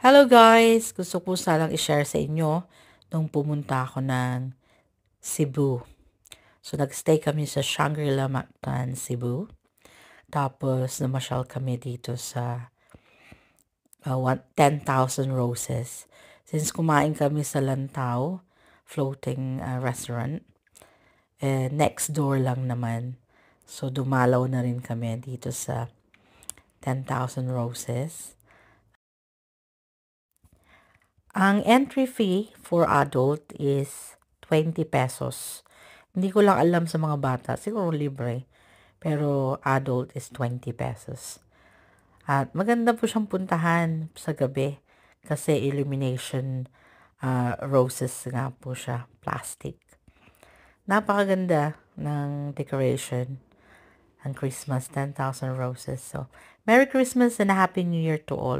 Hello guys! Gusto ko sanang i-share sa inyo nung pumunta ako ng Cebu. So, nag-stay kami sa Shangri-La Mactan, Cebu. Tapos, namasyal kami dito sa 10,000 Roses. Since kumain kami sa Lantau floating restaurant, next door lang naman. So, dumalaw na rin kami dito sa 10,000 Roses. Ang entry fee for adult is 20 pesos. Hindi ko lang alam sa mga bata, siguro libre. Pero adult is 20 pesos. At maganda po siyang puntahan sa gabi kasi illumination roses nga po siya, plastic. Napakaganda ng decoration ang Christmas, 10,000 roses. So, Merry Christmas and a Happy New Year to all.